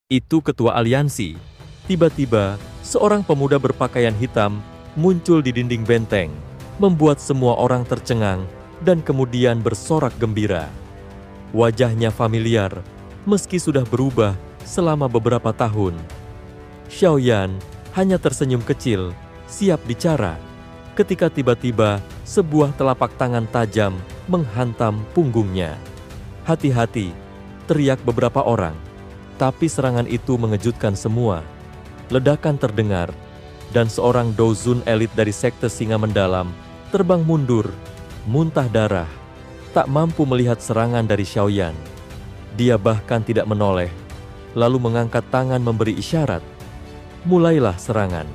Itu ketua aliansi. Tiba-tiba, seorang pemuda berpakaian hitam muncul di dinding benteng, membuat semua orang tercengang dan kemudian bersorak gembira. Wajahnya familiar, meski sudah berubah selama beberapa tahun. Xiaoyan hanya tersenyum kecil, siap bicara, ketika tiba-tiba sebuah telapak tangan tajam menghantam punggungnya. "Hati-hati!" teriak beberapa orang. Tapi serangan itu mengejutkan semua. Ledakan terdengar, dan seorang Dozun elit dari sekte Singa Mendalam terbang mundur, muntah darah, tak mampu melihat serangan dari Xiaoyan. Dia bahkan tidak menoleh, lalu mengangkat tangan memberi isyarat. Mulailah serangan.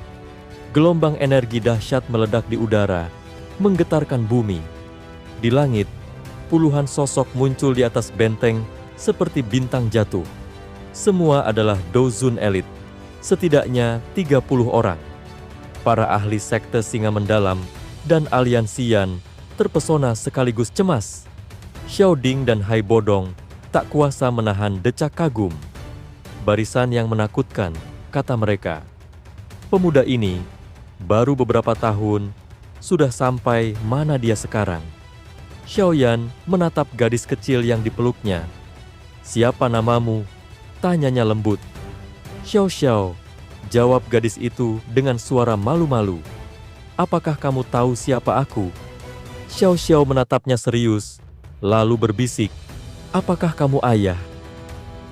Gelombang energi dahsyat meledak di udara, menggetarkan bumi. Di langit, puluhan sosok muncul di atas benteng seperti bintang jatuh. Semua adalah Dozun elit, setidaknya 30 orang. Para ahli sekte Singa Mendalam dan aliansian terpesona sekaligus cemas. Xiao Ding dan Hai Bodong tak kuasa menahan decak kagum. "Barisan yang menakutkan," kata mereka. "Pemuda ini baru beberapa tahun, sudah sampai mana dia sekarang?" Xiaoyan menatap gadis kecil yang dipeluknya. "Siapa namamu?" tanyanya lembut. "Xiao Xiao," jawab gadis itu dengan suara malu-malu. "Apakah kamu tahu siapa aku?" Xiao Xiao menatapnya serius, lalu berbisik, "Apakah kamu ayah?"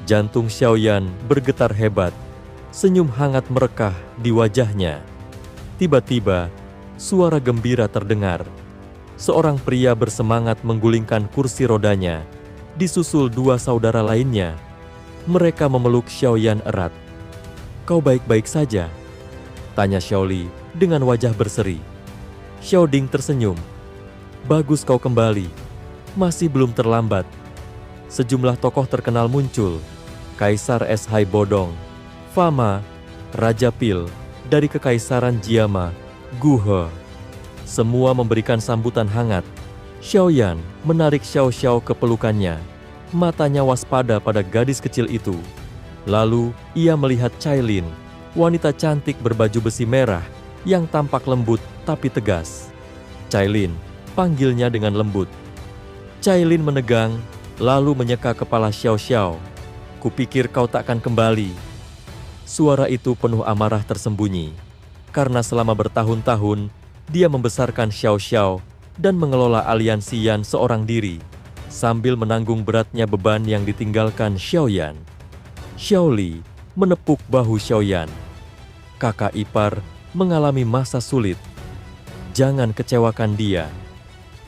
Jantung Xiaoyan bergetar hebat, senyum hangat merekah di wajahnya. Tiba-tiba, suara gembira terdengar. Seorang pria bersemangat menggulingkan kursi rodanya, disusul dua saudara lainnya. Mereka memeluk Xiaoyan erat. "Kau baik-baik saja?" tanya Xiaoli dengan wajah berseri. Xiao Ding tersenyum. "Bagus kau kembali. Masih belum terlambat." Sejumlah tokoh terkenal muncul. Kaisar Es Hai Bodong, Fama, Raja Pil dari Kekaisaran Jiama, Gu He. Semua memberikan sambutan hangat. Xiaoyan menarik Xiao Xiao ke pelukannya. Matanya waspada pada gadis kecil itu. Lalu ia melihat Cailin, wanita cantik berbaju besi merah yang tampak lembut tapi tegas. "Cailin," panggilnya dengan lembut. Cailin menegang, lalu menyeka kepala Xiao Xiao. "Kupikir kau takkan kembali." Suara itu penuh amarah tersembunyi, karena selama bertahun-tahun dia membesarkan Xiao Xiao dan mengelola aliansian seorang diri, sambil menanggung beratnya beban yang ditinggalkan Xiaoyan. Xiaoli menepuk bahu Xiaoyan. "Kakak ipar mengalami masa sulit. Jangan kecewakan dia."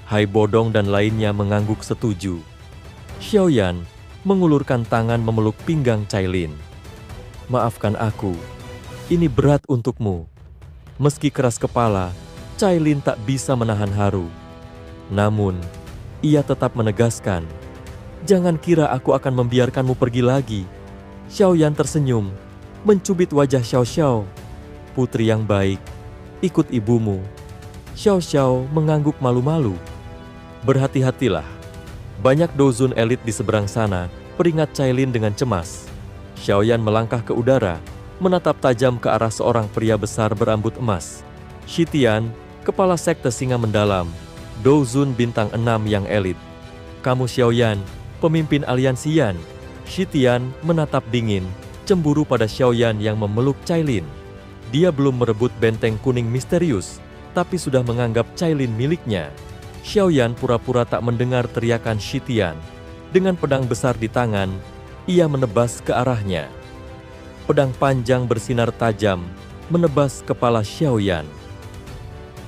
Hai Bodong dan lainnya mengangguk setuju. Xiaoyan mengulurkan tangan memeluk pinggang Cailin. "Maafkan aku, ini berat untukmu." Meski keras kepala, Cailin tak bisa menahan haru. Namun, ia tetap menegaskan, "Jangan kira aku akan membiarkanmu pergi lagi." Xiaoyan tersenyum, mencubit wajah Xiao Xiao. "Putri yang baik, ikut ibumu." Xiao Xiao mengangguk malu-malu. "Berhati-hatilah. Banyak Dozun elit di seberang sana," peringat Cailin dengan cemas. Xiaoyan melangkah ke udara, menatap tajam ke arah seorang pria besar berambut emas. Shitian, kepala sekte Singa Mendalam, Dozun bintang 6 yang elit. "Kamu Xiaoyan, pemimpin aliansian." Shitian menatap dingin, cemburu pada Xiaoyan yang memeluk Cailin. Dia belum merebut benteng kuning misterius, tapi sudah menganggap Cailin miliknya. Xiaoyan pura-pura tak mendengar teriakan Shitian. Dengan pedang besar di tangan, ia menebas ke arahnya. Pedang panjang bersinar tajam, menebas kepala Xiaoyan.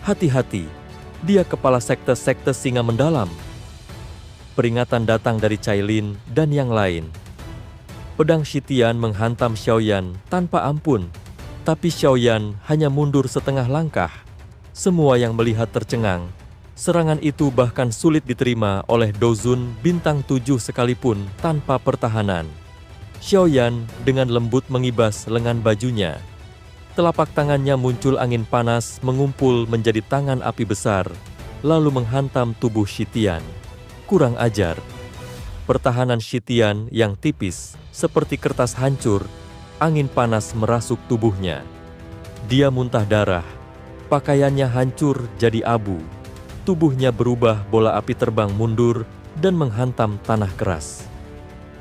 "Hati-hati, dia kepala sekte-sekte Singa Mendalam." Peringatan datang dari Cailin dan yang lain. Pedang Shitian menghantam Xiaoyan tanpa ampun, tapi Xiaoyan hanya mundur setengah langkah. Semua yang melihat tercengang. Serangan itu bahkan sulit diterima oleh Dozun bintang 7 sekalipun tanpa pertahanan. Xiaoyan dengan lembut mengibas lengan bajunya. Telapak tangannya muncul angin panas mengumpul menjadi tangan api besar, lalu menghantam tubuh Shitian. Kurang ajar. Pertahanan Shitian yang tipis, seperti kertas hancur, angin panas merasuk tubuhnya. Dia muntah darah, pakaiannya hancur jadi abu, tubuhnya berubah bola api terbang mundur dan menghantam tanah keras.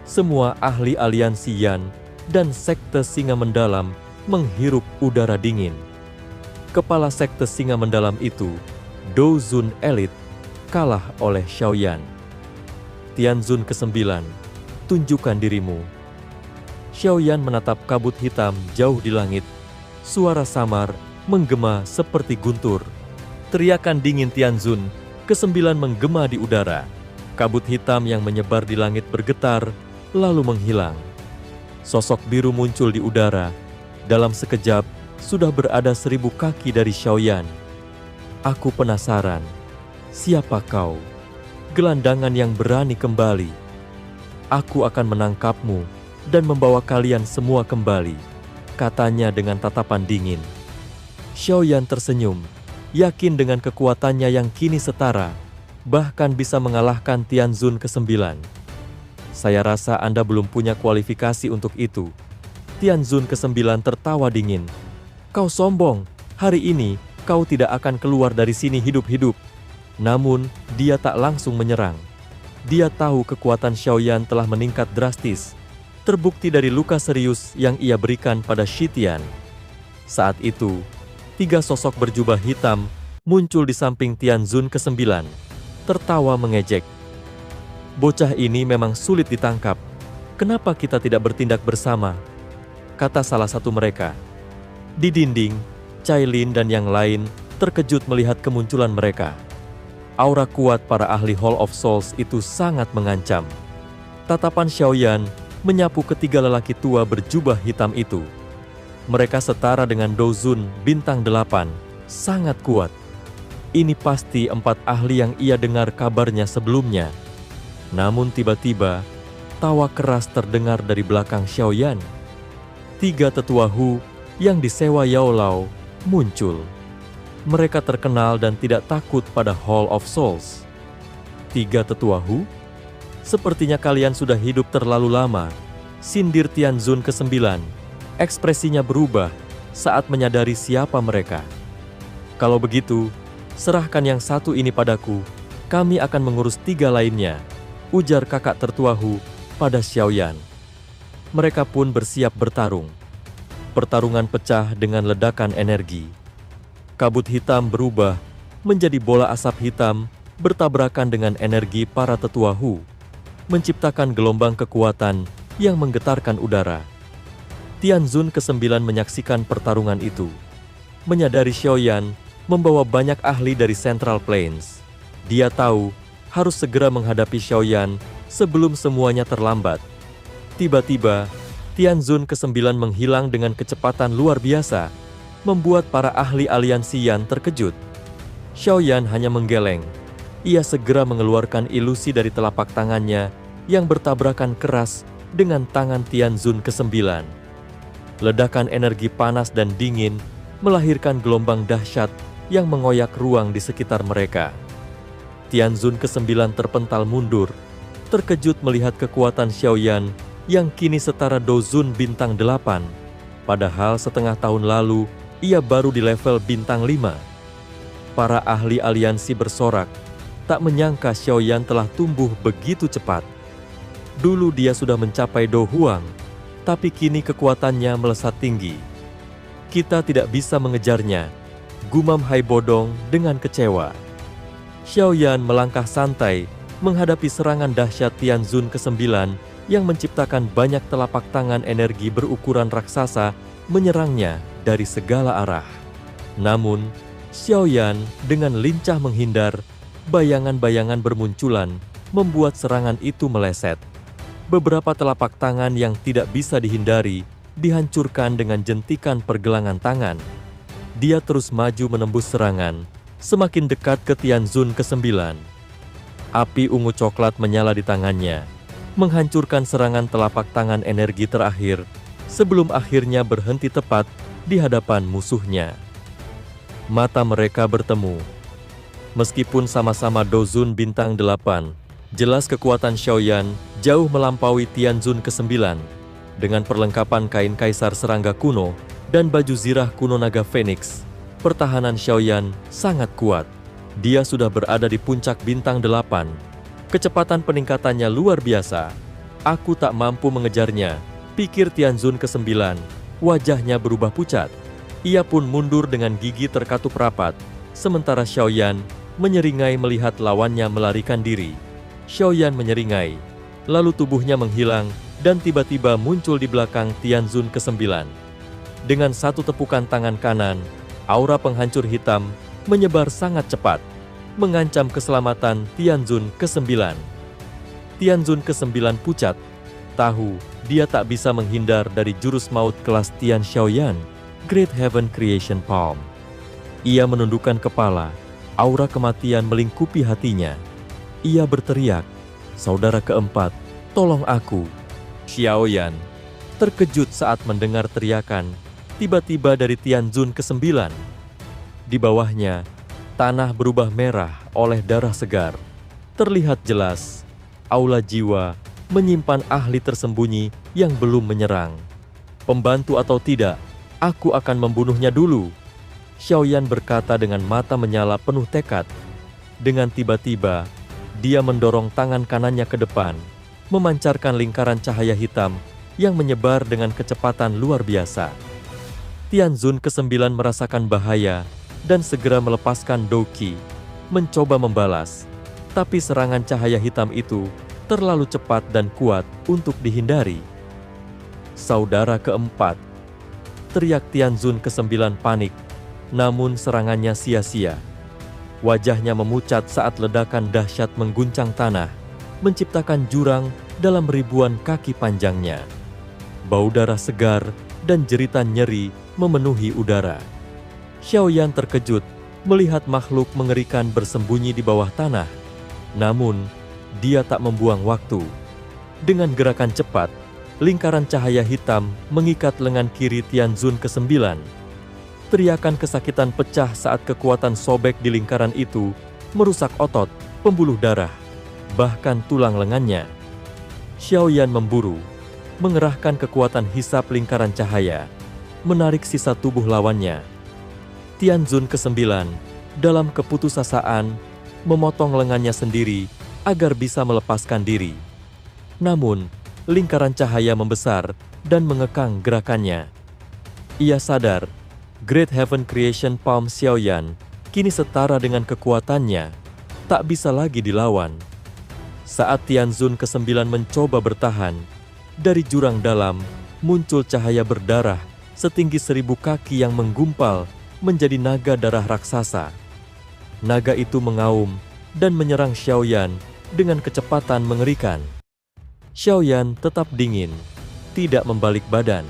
Semua ahli aliansi Yan dan sekte Singa Mendalam menghirup udara dingin. Kepala sekte Singa Mendalam itu, Dozun Elite, kalah oleh Xiaoyan. Tianzun ke-9, tunjukkan dirimu. Xiaoyan menatap kabut hitam jauh di langit. Suara samar menggema seperti guntur. Teriakan dingin Tianzun ke-9 menggema di udara. Kabut hitam yang menyebar di langit bergetar, lalu menghilang. Sosok biru muncul di udara. Dalam sekejap, sudah berada 1000 kaki dari Xiaoyan. Aku penasaran, siapa kau? Gelandangan yang berani kembali. Aku akan menangkapmu dan membawa kalian semua kembali, katanya dengan tatapan dingin. Xiaoyan tersenyum, yakin dengan kekuatannya yang kini setara, bahkan bisa mengalahkan Tianzun ke-9. Saya rasa Anda belum punya kualifikasi untuk itu. Tianzun ke-9 tertawa dingin. Kau sombong, hari ini kau tidak akan keluar dari sini hidup-hidup. Namun, dia tak langsung menyerang. Dia tahu kekuatan Xiaoyan telah meningkat drastis, terbukti dari luka serius yang ia berikan pada Shitian. Saat itu, 3 sosok berjubah hitam muncul di samping Tianzun ke-9, tertawa mengejek. Bocah ini memang sulit ditangkap. Kenapa kita tidak bertindak bersama? Kata salah satu mereka. Di dinding, Cailin dan yang lain terkejut melihat kemunculan mereka. Aura kuat para ahli Hall of Souls itu sangat mengancam. Tatapan Xiaoyan menyapu ketiga lelaki tua berjubah hitam itu. Mereka setara dengan Dozun bintang 8, sangat kuat. Ini pasti 4 ahli yang ia dengar kabarnya sebelumnya. Namun tiba-tiba, tawa keras terdengar dari belakang Xiaoyan. 3 tetua Hu yang disewa Yao Lao muncul. Mereka terkenal dan tidak takut pada Hall of Souls. 3 tetua Hu? Sepertinya kalian sudah hidup terlalu lama, sindir Tianzun ke-9. Ekspresinya berubah saat menyadari siapa mereka. Kalau begitu, serahkan yang satu ini padaku, kami akan mengurus 3 lainnya, ujar kakak tertua Hu pada Xiaoyan. Mereka pun bersiap bertarung. Pertarungan pecah dengan ledakan energi. Kabut hitam berubah menjadi bola asap hitam bertabrakan dengan energi para tetua Hu, menciptakan gelombang kekuatan yang menggetarkan udara. Tianzun ke-9 menyaksikan pertarungan itu. Menyadari Xiaoyan membawa banyak ahli dari Central Plains. Dia tahu harus segera menghadapi Xiaoyan sebelum semuanya terlambat. Tiba-tiba, Tianzun ke-9 menghilang dengan kecepatan luar biasa, membuat para ahli aliansi Yan terkejut. Xiaoyan hanya menggeleng. Ia segera mengeluarkan ilusi dari telapak tangannya yang bertabrakan keras dengan tangan Tianzun ke-9. Ledakan energi panas dan dingin melahirkan gelombang dahsyat yang mengoyak ruang di sekitar mereka. Tianzun ke-9 terpental mundur, terkejut melihat kekuatan Xiaoyan yang kini setara Dozun bintang 8. Padahal setengah tahun lalu, ia baru di level bintang 5. Para ahli aliansi bersorak, tak menyangka Xiaoyan telah tumbuh begitu cepat. Dulu dia sudah mencapai Do Huang, tapi kini kekuatannya melesat tinggi. Kita tidak bisa mengejarnya, gumam Hai Bodong dengan kecewa. Xiaoyan melangkah santai menghadapi serangan dahsyat Tianzun ke-9 yang menciptakan banyak telapak tangan energi berukuran raksasa menyerangnya dari segala arah. Namun, Xiaoyan dengan lincah menghindar, bayangan-bayangan bermunculan membuat serangan itu meleset. Beberapa telapak tangan yang tidak bisa dihindari dihancurkan dengan jentikan pergelangan tangan. Dia terus maju menembus serangan, semakin dekat ke Tianzun ke-9. Api ungu coklat menyala di tangannya, menghancurkan serangan telapak tangan energi terakhir sebelum akhirnya berhenti tepat di hadapan musuhnya. Mata mereka bertemu. Meskipun sama-sama Dozun bintang 8, jelas kekuatan Xiaoyan jauh melampaui Tianzun ke-9. Dengan perlengkapan kain kaisar serangga kuno dan baju zirah kuno naga Phoenix, pertahanan Xiaoyan sangat kuat. Dia sudah berada di puncak bintang 8. Kecepatan peningkatannya luar biasa. Aku tak mampu mengejarnya, pikir Tianzun ke-9. Wajahnya berubah pucat. Ia pun mundur dengan gigi terkatup rapat, sementara Xiaoyan menyeringai melihat lawannya melarikan diri. Xiaoyan menyeringai, lalu tubuhnya menghilang dan tiba-tiba muncul di belakang Tianzun ke-9. Dengan satu tepukan tangan kanan, aura penghancur hitam menyebar sangat cepat, mengancam keselamatan Tianzun ke-9. Tianzun ke-9 pucat, tahu dia tak bisa menghindar dari jurus maut kelas Tian Xiaoyan, Great Heaven Creation Palm. Ia menundukkan kepala, aura kematian melingkupi hatinya. Ia berteriak, "Saudara keempat, tolong aku." Xiaoyan terkejut saat mendengar teriakan tiba-tiba dari Tianzun ke-9. Di bawahnya, tanah berubah merah oleh darah segar. Terlihat jelas, aula jiwa menyimpan ahli tersembunyi yang belum menyerang. Pembantu atau tidak, aku akan membunuhnya dulu. Xiaoyan berkata dengan mata menyala penuh tekad. Dengan tiba-tiba, dia mendorong tangan kanannya ke depan, memancarkan lingkaran cahaya hitam yang menyebar dengan kecepatan luar biasa. Tianzun ke-9 merasakan bahaya dan segera melepaskan Douqi, mencoba membalas. Tapi serangan cahaya hitam itu terlalu cepat dan kuat untuk dihindari. Saudara keempat, teriak Tianzun ke-9 panik, namun serangannya sia-sia. Wajahnya memucat saat ledakan dahsyat mengguncang tanah, menciptakan jurang dalam ribuan kaki panjangnya. Bau darah segar dan jeritan nyeri memenuhi udara. Xiaoyan terkejut melihat makhluk mengerikan bersembunyi di bawah tanah. Namun, dia tak membuang waktu. Dengan gerakan cepat, lingkaran cahaya hitam mengikat lengan kiri Tianzun ke-9. Teriakan kesakitan pecah saat kekuatan sobek di lingkaran itu merusak otot, pembuluh darah, bahkan tulang lengannya. Xiaoyan memburu, mengerahkan kekuatan hisap lingkaran cahaya, menarik sisa tubuh lawannya. Tianzun ke-9 dalam keputusasaan memotong lengannya sendiri agar bisa melepaskan diri. Namun, lingkaran cahaya membesar dan mengekang gerakannya. Ia sadar, Great Heaven Creation Palm Xiaoyan kini setara dengan kekuatannya, tak bisa lagi dilawan. Saat Tianzun ke-9 mencoba bertahan, dari jurang dalam muncul cahaya berdarah setinggi 1000 kaki yang menggumpal menjadi naga darah raksasa. Naga itu mengaum dan menyerang Xiaoyan dengan kecepatan mengerikan. Xiaoyan tetap dingin, tidak membalik badan.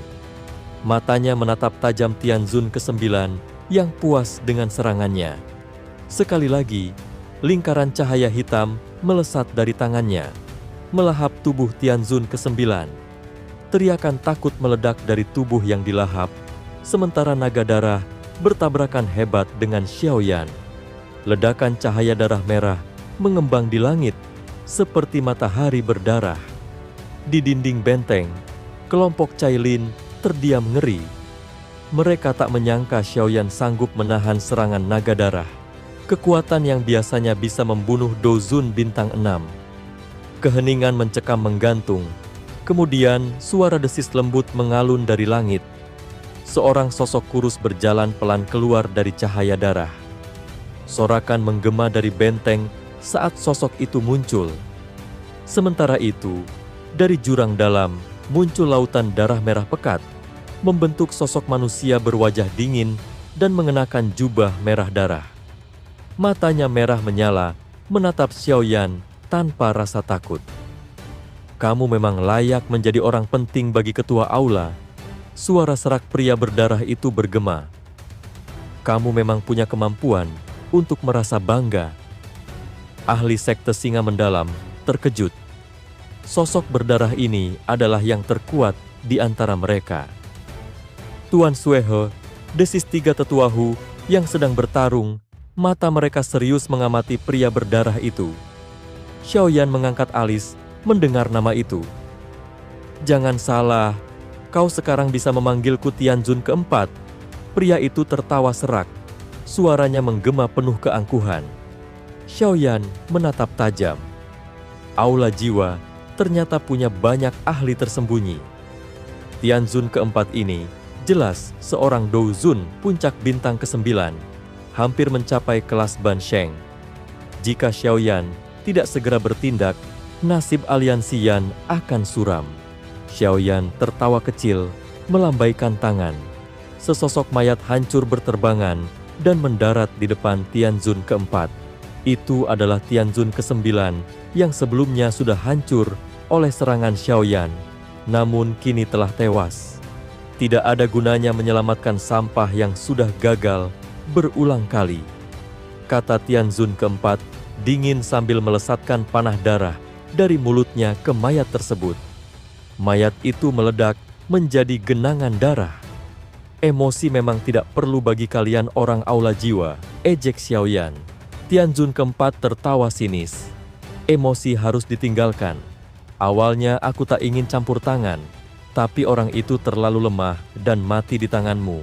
Matanya menatap tajam Tianzun ke-9 yang puas dengan serangannya. Sekali lagi, lingkaran cahaya hitam melesat dari tangannya, melahap tubuh Tianzun ke-9. Teriakan takut meledak dari tubuh yang dilahap, sementara naga darah bertabrakan hebat dengan Xiaoyan. Ledakan cahaya darah merah mengembang di langit, seperti matahari berdarah. Di dinding benteng, kelompok Cailin terdiam ngeri. Mereka tak menyangka Xiaoyan sanggup menahan serangan naga darah, kekuatan yang biasanya bisa membunuh Dozun bintang 6. Keheningan mencekam menggantung, kemudian suara desis lembut mengalun dari langit. Seorang sosok kurus berjalan pelan keluar dari cahaya darah. Sorakan menggema dari benteng saat sosok itu muncul. Sementara itu, dari jurang dalam muncul lautan darah merah pekat, membentuk sosok manusia berwajah dingin dan mengenakan jubah merah darah. Matanya merah menyala, menatap Xiaoyan tanpa rasa takut. "Kamu memang layak menjadi orang penting bagi ketua aula." Suara serak pria berdarah itu bergema. "Kamu memang punya kemampuan untuk merasa bangga." Ahli sekte singa mendalam terkejut. Sosok berdarah ini adalah yang terkuat di antara mereka. Tuan Suehe, desis 3 tetua Hu yang sedang bertarung, mata mereka serius mengamati pria berdarah itu. Xiaoyan mengangkat alis mendengar nama itu. "Jangan salah, Kau sekarang bisa memanggilku Tianzun keempat. Pria itu tertawa serak. Suaranya menggema penuh keangkuhan. Xiaoyan menatap tajam. Aula jiwa ternyata punya banyak ahli tersembunyi. Tianzun keempat ini jelas seorang Douzun puncak bintang ke-9, hampir mencapai kelas Ban Sheng. Jika Xiaoyan tidak segera bertindak, nasib aliansi Yan akan suram. Xiaoyan tertawa kecil, melambaikan tangan. Sesosok mayat hancur berterbangan dan mendarat di depan Tianzun keempat. Itu adalah Tianzun ke-9 yang sebelumnya sudah hancur oleh serangan Xiaoyan, namun kini telah tewas. Tidak ada gunanya menyelamatkan sampah yang sudah gagal berulang kali. Kata Tianzun keempat dingin sambil melesatkan panah darah dari mulutnya ke mayat tersebut. Mayat itu meledak menjadi genangan darah. Emosi memang tidak perlu bagi kalian orang aula jiwa, ejek Xiaoyan. Tianzun keempat tertawa sinis. Emosi harus ditinggalkan. Awalnya aku tak ingin campur tangan, tapi orang itu terlalu lemah dan mati di tanganmu.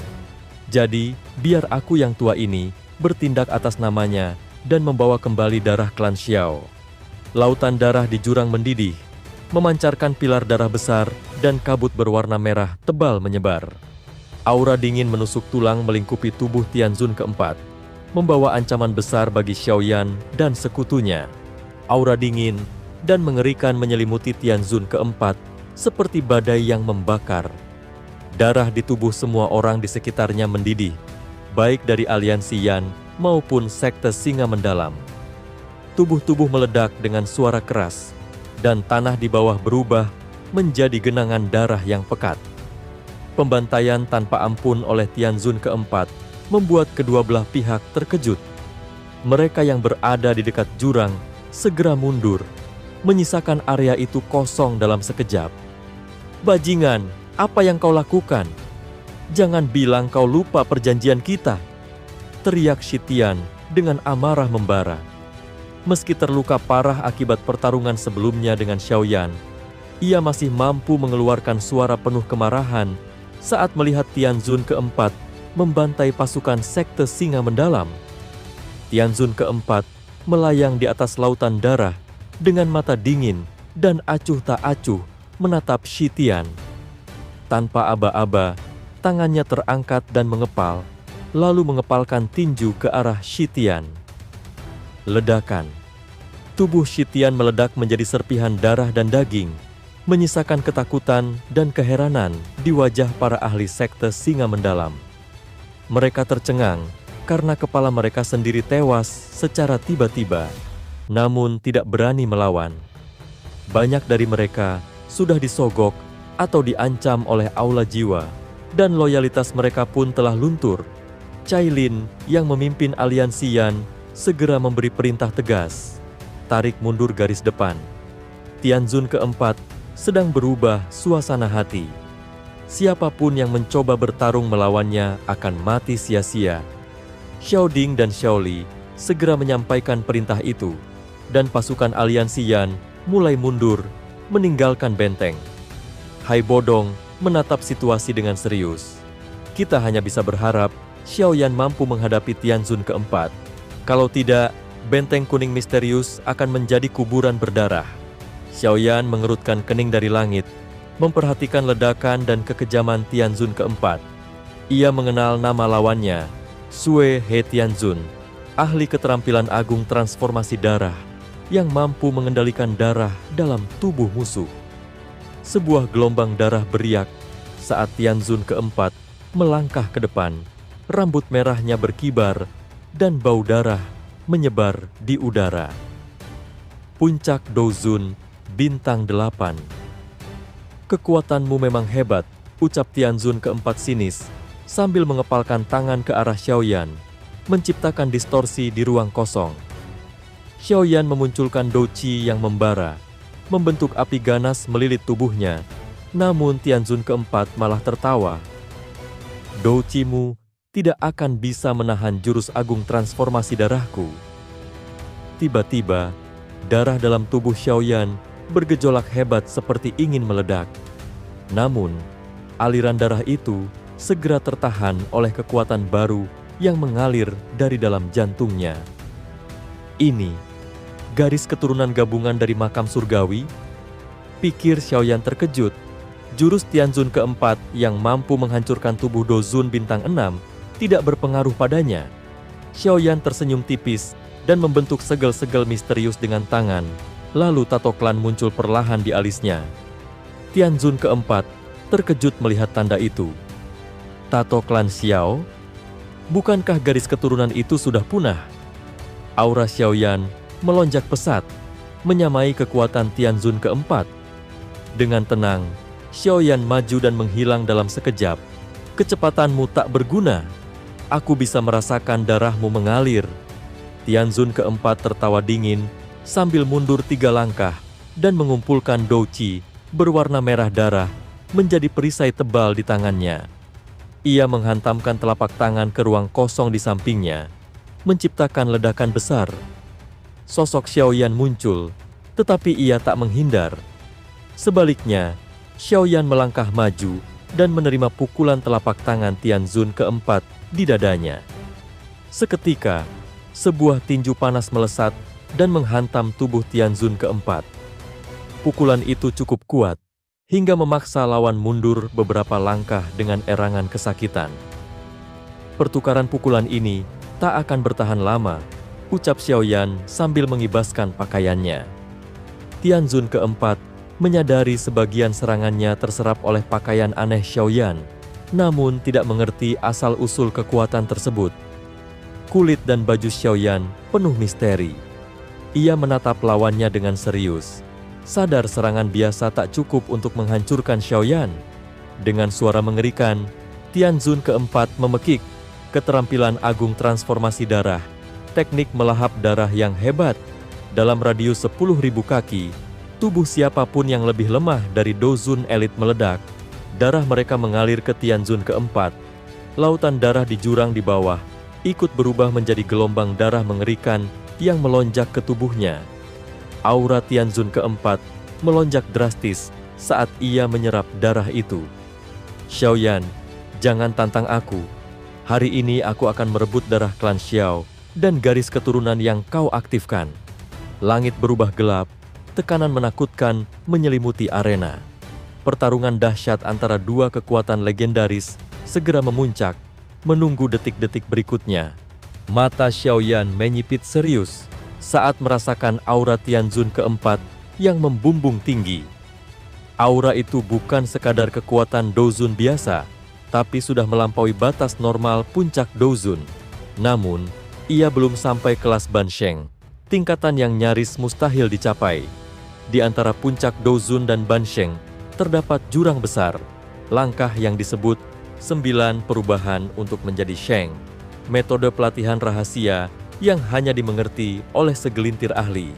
Jadi, biar aku yang tua ini bertindak atas namanya dan membawa kembali darah klan Xiao. Lautan darah di jurang mendidih, memancarkan pilar darah besar dan kabut berwarna merah tebal menyebar. Aura dingin menusuk tulang melingkupi tubuh Tianzun keempat, membawa ancaman besar bagi Xiaoyan dan sekutunya. Aura dingin dan mengerikan menyelimuti Tianzun keempat seperti badai yang membakar. Darah di tubuh semua orang di sekitarnya mendidih, baik dari aliansi Yan maupun sekte singa mendalam. Tubuh-tubuh meledak dengan suara keras, dan tanah di bawah berubah menjadi genangan darah yang pekat. Pembantaian tanpa ampun oleh Tianzun keempat membuat kedua belah pihak terkejut. Mereka yang berada di dekat jurang segera mundur, menyisakan area itu kosong dalam sekejap. Bajingan, apa yang kau lakukan? Jangan bilang kau lupa perjanjian kita, teriak Shitian dengan amarah membara. Meski terluka parah akibat pertarungan sebelumnya dengan Xiaoyan, ia masih mampu mengeluarkan suara penuh kemarahan saat melihat Tianzun keempat membantai pasukan sekte singa mendalam. Tianzun keempat melayang di atas lautan darah dengan mata dingin dan acuh tak acuh menatap Shitian. Tanpa aba-aba, tangannya terangkat dan mengepal, lalu mengepalkan tinju ke arah Shitian. Ledakan. Tubuh Shitian meledak menjadi serpihan darah dan daging, menyisakan ketakutan dan keheranan di wajah para ahli sekte singa mendalam. Mereka tercengang karena kepala mereka sendiri tewas secara tiba-tiba, namun tidak berani melawan. Banyak dari mereka sudah disogok atau diancam oleh aula jiwa, dan loyalitas mereka pun telah luntur. Cailin yang memimpin aliansi Yan segera memberi perintah tegas, tarik mundur garis depan. Tianzun keempat sedang berubah suasana hati. Siapapun yang mencoba bertarung melawannya akan mati sia-sia. Xiaoding dan Xiaoli segera menyampaikan perintah itu, dan pasukan aliansi Yan mulai mundur, meninggalkan benteng. Hai Bodong menatap situasi dengan serius. Kita hanya bisa berharap Xiaoyan mampu menghadapi Tianzun keempat. Kalau tidak, benteng kuning misterius akan menjadi kuburan berdarah. Xiaoyan mengerutkan kening dari langit, memperhatikan ledakan dan kekejaman Tianzun keempat. Ia mengenal nama lawannya, Sue He Tianzun, ahli keterampilan agung transformasi darah yang mampu mengendalikan darah dalam tubuh musuh. Sebuah gelombang darah beriak saat Tianzun keempat melangkah ke depan. Rambut merahnya berkibar dan bau darah menyebar di udara. Puncak Douzun, bintang 8. Kekuatanmu memang hebat, ucap Tianzun keempat sinis sambil mengepalkan tangan ke arah Xiaoyan, menciptakan distorsi di ruang kosong. Xiaoyan memunculkan douqi yang membara, membentuk api ganas melilit tubuhnya, namun Tianzun keempat malah tertawa. Douqimu tidak akan bisa menahan jurus agung transformasi darahku. Tiba-tiba, darah dalam tubuh Xiaoyan bergejolak hebat seperti ingin meledak. Namun, Aliran darah itu segera tertahan oleh kekuatan baru yang mengalir dari dalam jantungnya. Ini garis keturunan gabungan dari makam surgawi? Pikir Xiaoyan terkejut. Jurus Tianzun keempat yang mampu menghancurkan tubuh Dozun bintang 6 tidak berpengaruh padanya. Xiaoyan tersenyum tipis dan membentuk segel-segel misterius dengan tangan. Lalu tato klan muncul perlahan di alisnya. Tianzun keempat terkejut melihat tanda itu. Tato klan Xiao? Bukankah garis keturunan itu sudah punah? Aura Xiaoyan melonjak pesat, menyamai kekuatan Tianzun keempat. Dengan tenang, Xiaoyan maju dan menghilang dalam sekejap. Kecepatanmu tak berguna. Aku bisa merasakan darahmu mengalir. Tianzun keempat tertawa dingin sambil mundur 3 langkah dan mengumpulkan douqi berwarna merah darah menjadi perisai tebal di tangannya. Ia menghantamkan telapak tangan ke ruang kosong di sampingnya, menciptakan ledakan besar. Sosok Xiaoyan muncul, tetapi ia tak menghindar. Sebaliknya, Xiaoyan melangkah maju dan menerima pukulan telapak tangan Tianzun keempat di dadanya. Seketika, sebuah tinju panas melesat dan menghantam tubuh Tianzun keempat. Pukulan itu cukup kuat, hingga memaksa lawan mundur beberapa langkah dengan erangan kesakitan. Pertukaran pukulan ini tak akan bertahan lama, ucap Xiaoyan sambil mengibaskan pakaiannya. Tianzun keempat menyadari sebagian serangannya terserap oleh pakaian aneh Xiaoyan, namun tidak mengerti asal-usul kekuatan tersebut. Kulit dan baju Xiaoyan penuh misteri. Ia menatap lawannya dengan serius, sadar serangan biasa tak cukup untuk menghancurkan Xiaoyan. Dengan suara mengerikan, Tianzun keempat memekik, keterampilan agung transformasi darah, teknik melahap darah yang hebat. Dalam radius 10.000 kaki, tubuh siapapun yang lebih lemah dari Dozun elit meledak. Darah mereka mengalir ke Tianzun keempat. Lautan darah di jurang di bawah ikut berubah menjadi gelombang darah mengerikan yang melonjak ke tubuhnya. Aura Tianzun keempat melonjak drastis saat ia menyerap darah itu. Xiaoyan, jangan tantang aku. Hari ini aku akan merebut darah klan Xiao dan garis keturunan yang kau aktifkan. Langit berubah gelap. Tekanan menakutkan menyelimuti arena. Pertarungan dahsyat antara dua kekuatan legendaris segera memuncak, menunggu detik-detik berikutnya. Mata Xiaoyan menyipit serius saat merasakan aura Tianzun keempat yang membumbung tinggi. Aura itu bukan sekadar kekuatan Dozun biasa, tapi sudah melampaui batas normal puncak Dozun. Namun, ia belum sampai kelas Bansheng, tingkatan yang nyaris mustahil dicapai. Di antara puncak Dozun dan Bansheng, terdapat jurang besar, langkah yang disebut 9 perubahan untuk menjadi Sheng, metode pelatihan rahasia yang hanya dimengerti oleh segelintir ahli.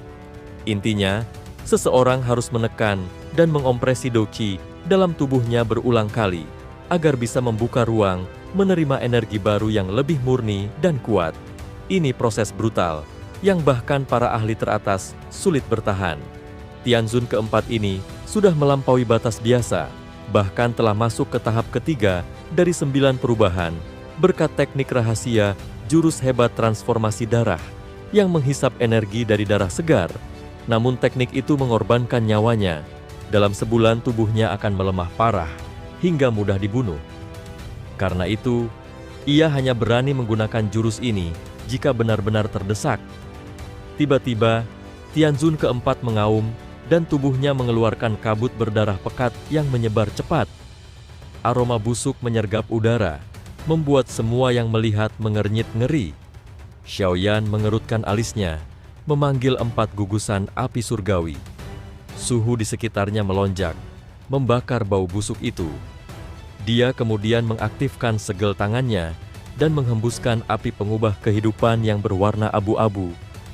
Intinya, seseorang harus menekan dan mengompresi douqi dalam tubuhnya berulang kali, agar bisa membuka ruang menerima energi baru yang lebih murni dan kuat. Ini proses brutal, yang bahkan para ahli teratas sulit bertahan. Tianzun keempat ini sudah melampaui batas biasa, bahkan telah masuk ke tahap ketiga dari 9 perubahan, berkat teknik rahasia jurus hebat transformasi darah, yang menghisap energi dari darah segar. Namun teknik itu mengorbankan nyawanya. Dalam sebulan tubuhnya akan melemah parah, hingga mudah dibunuh. Karena itu, ia hanya berani menggunakan jurus ini jika benar-benar terdesak. Tiba-tiba, Tianzun keempat mengaum, dan tubuhnya mengeluarkan kabut berdarah pekat yang menyebar cepat. Aroma busuk menyergap udara, membuat semua yang melihat mengernyit ngeri. Xiaoyan mengerutkan alisnya, memanggil 4 gugusan api surgawi. Suhu di sekitarnya melonjak, membakar bau busuk itu. Dia kemudian mengaktifkan segel tangannya dan menghembuskan api pengubah kehidupan yang berwarna abu-abu,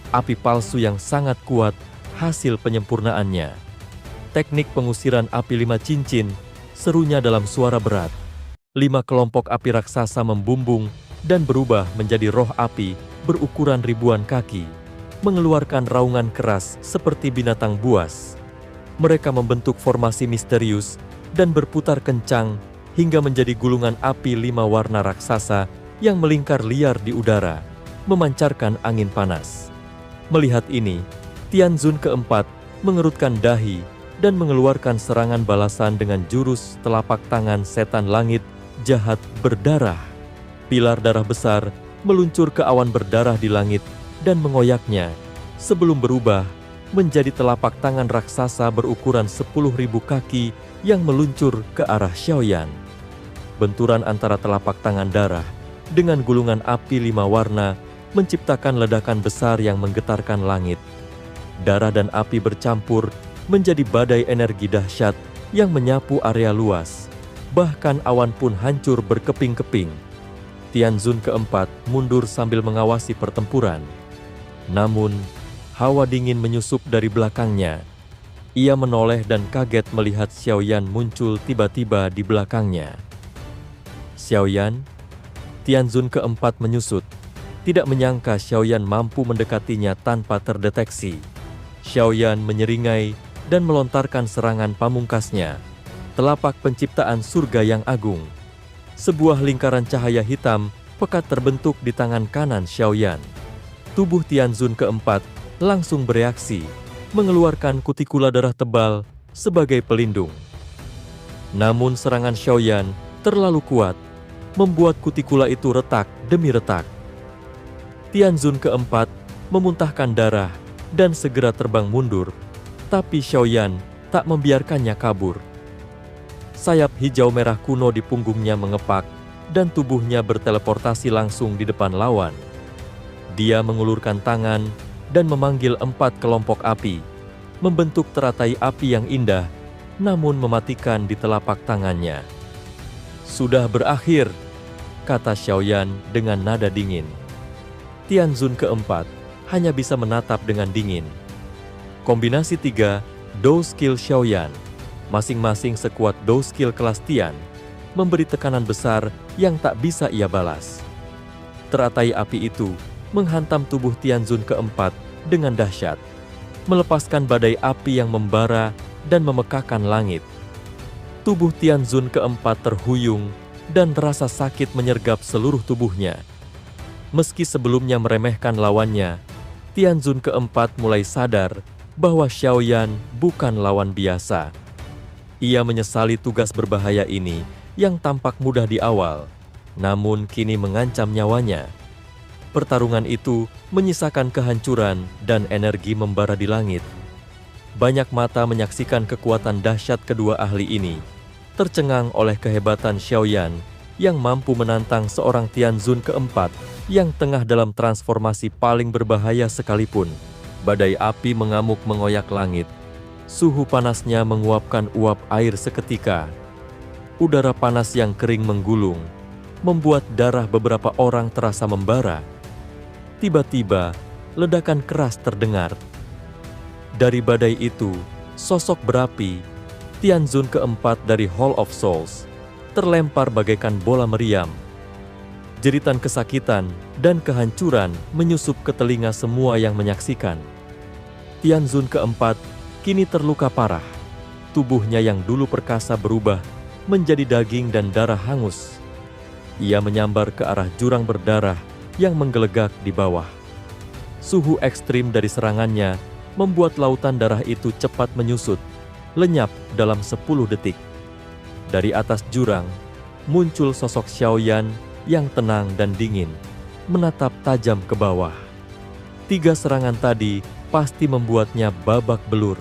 api palsu yang sangat kuat, hasil penyempurnaannya. Teknik pengusiran api 5 cincin, serunya dalam suara berat. 5 kelompok api raksasa membumbung dan berubah menjadi roh api berukuran ribuan kaki, mengeluarkan raungan keras seperti binatang buas. Mereka membentuk formasi misterius dan berputar kencang hingga menjadi gulungan api 5 warna raksasa yang melingkar liar di udara, memancarkan angin panas. Melihat ini, Tianzun keempat mengerutkan dahi dan mengeluarkan serangan balasan dengan jurus telapak tangan setan langit jahat berdarah. Pilar darah besar meluncur ke awan berdarah di langit dan mengoyaknya sebelum berubah menjadi telapak tangan raksasa berukuran 10.000 kaki yang meluncur ke arah Xiaoyan. Benturan antara telapak tangan darah dengan gulungan api 5 warna menciptakan ledakan besar yang menggetarkan langit. Darah dan api bercampur menjadi badai energi dahsyat yang menyapu area luas. Bahkan awan pun hancur berkeping-keping. Tianzun keempat mundur sambil mengawasi pertempuran. Namun, hawa dingin menyusup dari belakangnya. Ia menoleh dan kaget melihat Xiaoyan muncul tiba-tiba di belakangnya. Xiaoyan, Tianzun keempat menyusut. Tidak menyangka Xiaoyan mampu mendekatinya tanpa terdeteksi. Xiaoyan menyeringai dan melontarkan serangan pamungkasnya, telapak penciptaan surga yang agung. Sebuah lingkaran cahaya hitam pekat terbentuk di tangan kanan Xiaoyan. Tubuh Tianzun keempat langsung bereaksi, mengeluarkan kutikula darah tebal sebagai pelindung. Namun serangan Xiaoyan terlalu kuat, membuat kutikula itu retak demi retak. Tianzun keempat memuntahkan darah dan segera terbang mundur, tapi Xiaoyan tak membiarkannya kabur. Sayap hijau merah kuno di punggungnya mengepak dan tubuhnya berteleportasi langsung di depan lawan. Dia mengulurkan tangan dan memanggil 4 kelompok api, membentuk teratai api yang indah, namun mematikan di telapak tangannya. "Sudah berakhir," kata Xiaoyan dengan nada dingin. Tianzun keempat hanya bisa menatap dengan dingin. Kombinasi 3 Dou Skill Xiaoyan, masing-masing sekuat Dou Skill kelas Tian, memberi tekanan besar yang tak bisa ia balas. Teratai api itu menghantam tubuh Tianzun keempat dengan dahsyat, melepaskan badai api yang membara dan memekakkan langit. Tubuh Tianzun keempat terhuyung dan rasa sakit menyergap seluruh tubuhnya. Meski sebelumnya meremehkan lawannya, Tianzun keempat mulai sadar bahwa Xiaoyan bukan lawan biasa. Ia menyesali tugas berbahaya ini yang tampak mudah di awal, namun kini mengancam nyawanya. Pertarungan itu menyisakan kehancuran dan energi membara di langit. Banyak mata menyaksikan kekuatan dahsyat kedua ahli ini, tercengang oleh kehebatan Xiaoyan yang mampu menantang seorang Tianzun keempat yang tengah dalam transformasi paling berbahaya sekalipun. Badai api mengamuk mengoyak langit. Suhu panasnya menguapkan uap air seketika. Udara panas yang kering menggulung, membuat darah beberapa orang terasa membara. Tiba-tiba, ledakan keras terdengar. Dari badai itu, sosok berapi, Tianzun keempat dari Hall of Souls, terlempar bagaikan bola meriam. Jeritan kesakitan dan kehancuran menyusup ke telinga semua yang menyaksikan. Tianzun keempat kini terluka parah. Tubuhnya yang dulu perkasa berubah menjadi daging dan darah hangus. Ia menyambar ke arah jurang berdarah yang menggelegak di bawah. Suhu ekstrim dari serangannya membuat lautan darah itu cepat menyusut, lenyap dalam 10 detik. Dari atas jurang, muncul sosok Xiaoyan yang tenang dan dingin, menatap tajam ke bawah. 3 serangan tadi pasti membuatnya babak belur.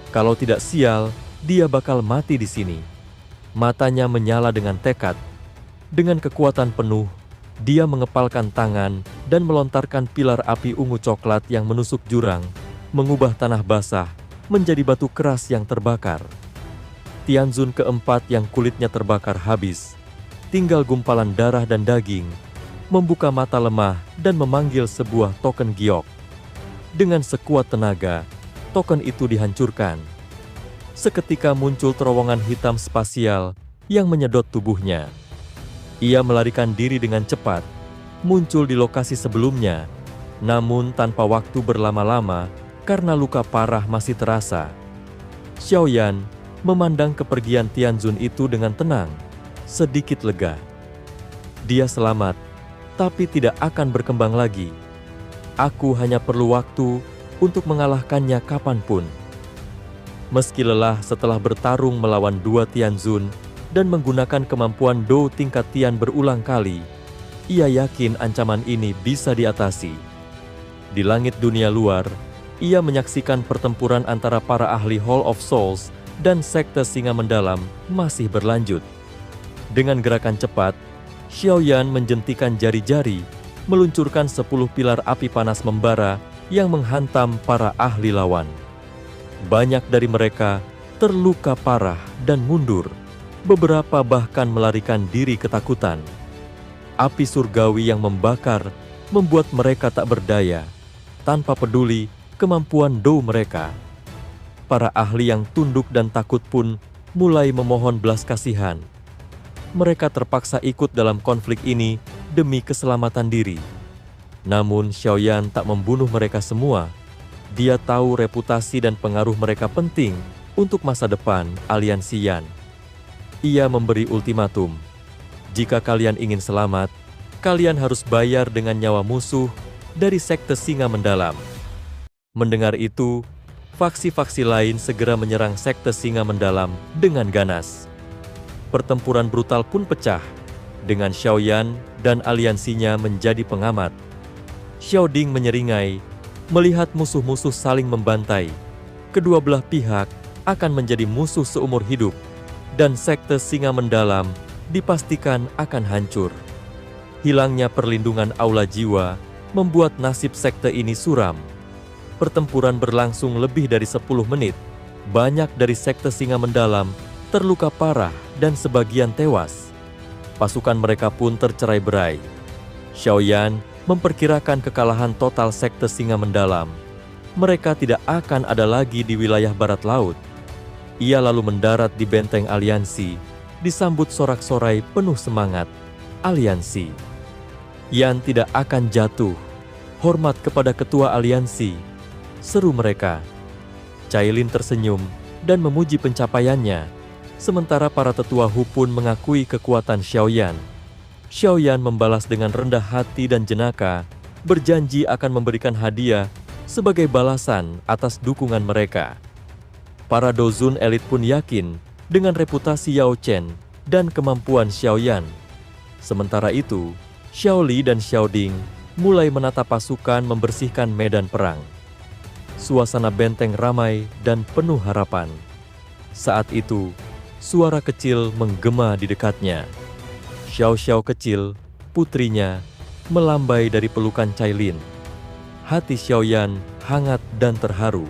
Kalau tidak sial, dia bakal mati di sini. Matanya menyala dengan tekad. Dengan kekuatan penuh, dia mengepalkan tangan dan melontarkan pilar api ungu coklat yang menusuk jurang, mengubah tanah basah menjadi batu keras yang terbakar. Tianzun keempat yang kulitnya terbakar habis, tinggal gumpalan darah dan daging, membuka mata lemah dan memanggil sebuah token giok. Dengan sekuat tenaga, token itu dihancurkan. Seketika muncul terowongan hitam spasial yang menyedot tubuhnya. Ia melarikan diri dengan cepat, muncul di lokasi sebelumnya, namun tanpa waktu berlama-lama karena luka parah masih terasa. Xiaoyan memandang kepergian Tianzun itu dengan tenang. sedikit lega. Dia selamat, tapi tidak akan berkembang lagi. Aku hanya perlu waktu untuk mengalahkannya kapanpun. Meski lelah setelah bertarung melawan dua Tianzun dan menggunakan kemampuan Dou tingkat Tian berulang kali, ia yakin ancaman ini bisa diatasi. Di langit dunia luar, ia menyaksikan pertempuran antara para ahli Hall of Souls dan sekte singa mendalam masih berlanjut. Dengan gerakan cepat, Xiaoyan menjentikan jari-jari, meluncurkan 10 pilar api panas membara yang menghantam para ahli lawan. Banyak dari mereka terluka parah dan mundur. Beberapa bahkan melarikan diri ketakutan. Api surgawi yang membakar membuat mereka tak berdaya, tanpa peduli kemampuan Dou mereka. Para ahli yang tunduk dan takut pun mulai memohon belas kasihan. Mereka terpaksa ikut dalam konflik ini demi keselamatan diri. Namun Xiaoyan tak membunuh mereka semua. Dia tahu reputasi dan pengaruh mereka penting untuk masa depan aliansi Yan. Ia memberi ultimatum. Jika kalian ingin selamat, kalian harus bayar dengan nyawa musuh dari sekte singa mendalam. Mendengar itu, faksi-faksi lain segera menyerang sekte singa mendalam dengan ganas. Pertempuran brutal pun pecah, dengan Xiaoyan dan aliansinya menjadi pengamat. Xiao Ding menyeringai, melihat musuh-musuh saling membantai. Kedua belah pihak akan menjadi musuh seumur hidup, dan sekte singa mendalam dipastikan akan hancur. Hilangnya perlindungan aula jiwa membuat nasib sekte ini suram. Pertempuran berlangsung lebih dari 10 menit. Banyak dari sekte singa mendalam terluka parah dan sebagian tewas. Pasukan mereka pun tercerai-berai. Xiaoyan memperkirakan kekalahan total sekte singa mendalam. Mereka tidak akan ada lagi di wilayah barat laut. Ia lalu mendarat di benteng aliansi, disambut sorak-sorai penuh semangat. Aliansi. Yan tidak akan jatuh. Hormat kepada ketua aliansi, seru mereka. Cailin tersenyum dan memuji pencapaiannya. Sementara para tetua Hu pun mengakui kekuatan Xiaoyan. Xiaoyan membalas dengan rendah hati dan jenaka, berjanji akan memberikan hadiah sebagai balasan atas dukungan mereka. Para Dozun elit pun yakin dengan reputasi Yao Chen dan kemampuan Xiaoyan. Sementara itu, Xiao Li dan Xiao Ding mulai menata pasukan membersihkan medan perang. Suasana benteng ramai dan penuh harapan. Saat itu, suara kecil menggema di dekatnya. Xiao kecil, putrinya, melambai dari pelukan Cailin. Hati Xiaoyan hangat dan terharu.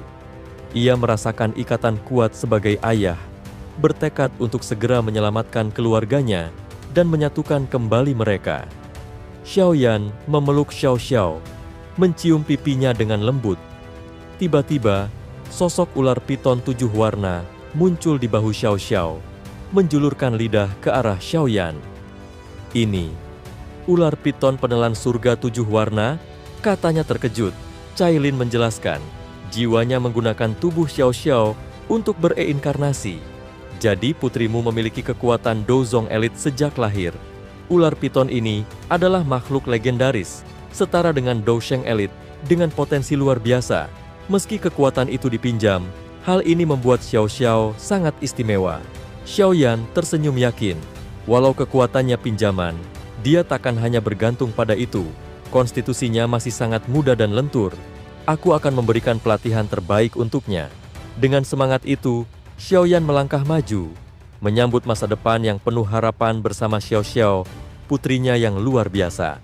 Ia merasakan ikatan kuat sebagai ayah, bertekad untuk segera menyelamatkan keluarganya dan menyatukan kembali mereka. Xiaoyan memeluk Xiao, mencium pipinya dengan lembut. Tiba-tiba, sosok ular piton 7 warna muncul di bahu Xiao, menjulurkan lidah ke arah Xiaoyan. Ini, ular piton penelan surga 7 warna, katanya terkejut. Cailin menjelaskan, jiwanya menggunakan tubuh Xiao untuk bereinkarnasi. Jadi putrimu memiliki kekuatan Dozong elit sejak lahir. Ular piton ini adalah makhluk legendaris, setara dengan Dousheng elit, dengan potensi luar biasa. Meski kekuatan itu dipinjam, hal ini membuat Xiao sangat istimewa. Xiaoyan tersenyum yakin, walau kekuatannya pinjaman, dia takkan hanya bergantung pada itu. Konstitusinya masih sangat muda dan lentur. Aku akan memberikan pelatihan terbaik untuknya. Dengan semangat itu, Xiaoyan melangkah maju, menyambut masa depan yang penuh harapan bersama Xiao, putrinya yang luar biasa.